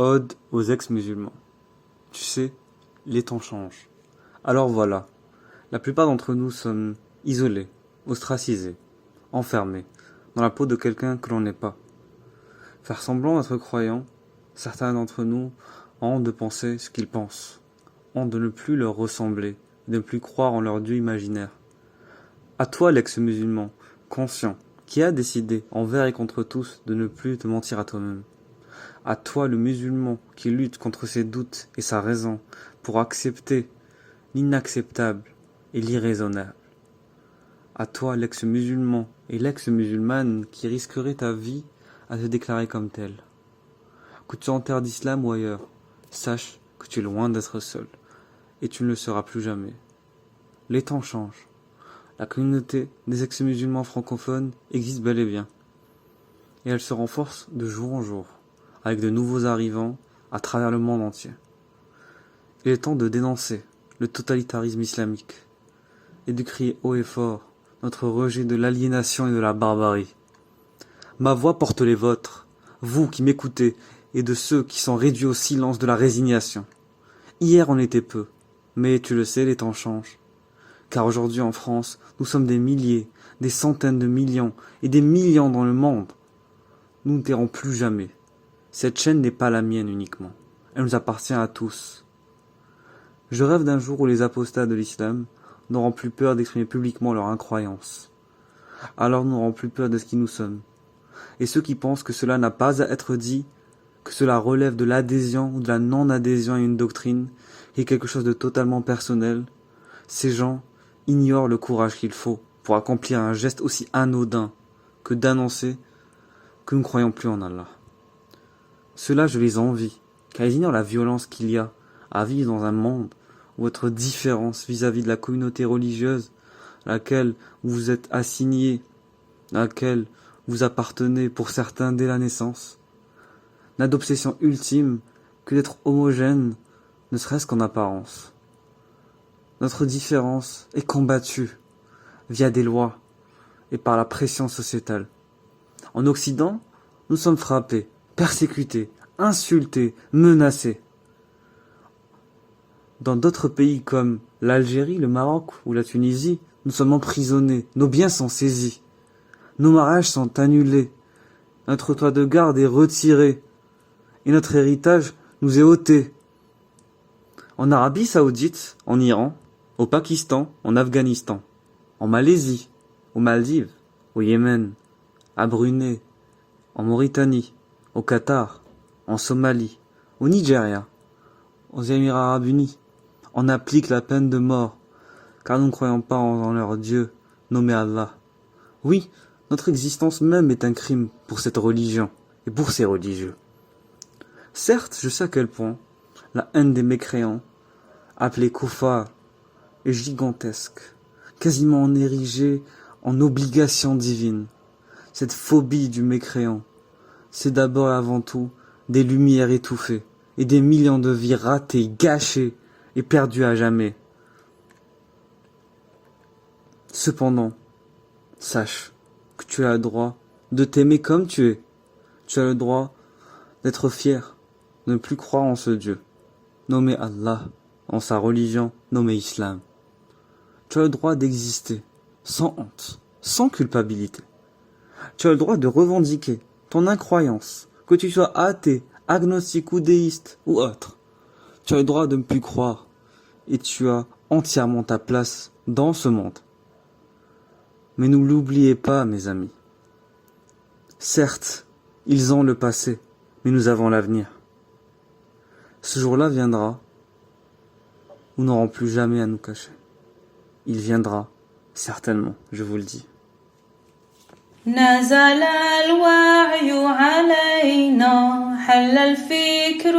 Ode aux ex-musulmans. Tu sais, les temps changent. Alors voilà, la plupart d'entre nous sommes isolés, ostracisés, enfermés, dans la peau de quelqu'un que l'on n'est pas. Faire semblant d'être croyant, certains d'entre nous ont honte de penser ce qu'ils pensent, honte de ne plus leur ressembler, de ne plus croire en leur Dieu imaginaire. À toi l'ex-musulman, conscient, qui a décidé, envers et contre tous, de ne plus te mentir à toi-même. À toi le musulman qui lutte contre ses doutes et sa raison pour accepter l'inacceptable et l'irraisonnable. À toi l'ex-musulman et l'ex-musulmane qui risquerait ta vie à te déclarer comme tel. Que tu enterres d'islam ou ailleurs, sache que tu es loin d'être seul, et tu ne le seras plus jamais. Les temps changent. La communauté des ex-musulmans francophones existe bel et bien, et elle se renforce de jour en jour, avec de nouveaux arrivants à travers le monde entier. Il est temps de dénoncer le totalitarisme islamique, et de crier haut et fort notre rejet de l'aliénation et de la barbarie. Ma voix porte les vôtres, vous qui m'écoutez, et de ceux qui sont réduits au silence de la résignation. Hier on était peu, mais tu le sais, les temps changent. Car aujourd'hui en France, nous sommes des milliers, des centaines de millions, et des millions dans le monde. Nous ne tairons plus jamais. Cette chaîne n'est pas la mienne uniquement, elle nous appartient à tous. Je rêve d'un jour où les apostats de l'islam n'auront plus peur d'exprimer publiquement leur incroyance. Alors nous n'aurons plus peur de ce qui nous sommes. Et ceux qui pensent que cela n'a pas à être dit, que cela relève de l'adhésion ou de la non-adhésion à une doctrine, et quelque chose de totalement personnel, ces gens ignorent le courage qu'il faut pour accomplir un geste aussi anodin que d'annoncer que nous ne croyons plus en Allah. Ceux-là, je les envie, car ils ignorent la violence qu'il y a à vivre dans un monde où votre différence vis-à-vis de la communauté religieuse à laquelle vous vous êtes assigné, à laquelle vous appartenez pour certains dès la naissance, n'a d'obsession ultime que d'être homogène, ne serait-ce qu'en apparence. Notre différence est combattue via des lois et par la pression sociétale. En Occident, nous sommes frappés, persécutés, insultés, menacés. Dans d'autres pays comme l'Algérie, le Maroc ou la Tunisie, nous sommes emprisonnés, nos biens sont saisis, nos mariages sont annulés, notre toit de garde est retiré et notre héritage nous est ôté. En Arabie Saoudite, en Iran, au Pakistan, en Afghanistan, en Malaisie, aux Maldives, au Yémen, à Brunei, en Mauritanie, au Qatar, en Somalie, au Nigeria, aux Émirats Arabes Unis, on applique la peine de mort, car nous ne croyons pas en leur Dieu, nommé Allah. Oui, notre existence même est un crime pour cette religion et pour ces religieux. Certes, je sais à quel point la haine des mécréants, appelée kuffar, est gigantesque, quasiment érigée en obligation divine. Cette phobie du mécréant, c'est d'abord et avant tout des lumières étouffées et des millions de vies ratées, gâchées et perdues à jamais. Cependant, sache que tu as le droit de t'aimer comme tu es. Tu as le droit d'être fier, de ne plus croire en ce Dieu, nommé Allah, en sa religion, nommée Islam. Tu as le droit d'exister, sans honte, sans culpabilité. Tu as le droit de revendiquer ton incroyance, que tu sois athée, agnostique ou déiste ou autre. Tu as le droit de ne plus croire, et tu as entièrement ta place dans ce monde. Mais ne l'oubliez pas, mes amis. Certes, ils ont le passé, mais nous avons l'avenir. Ce jour-là viendra, nous n'aurons plus jamais à nous cacher. Il viendra, certainement, je vous le dis. نزل الوعي علينا حل الفكر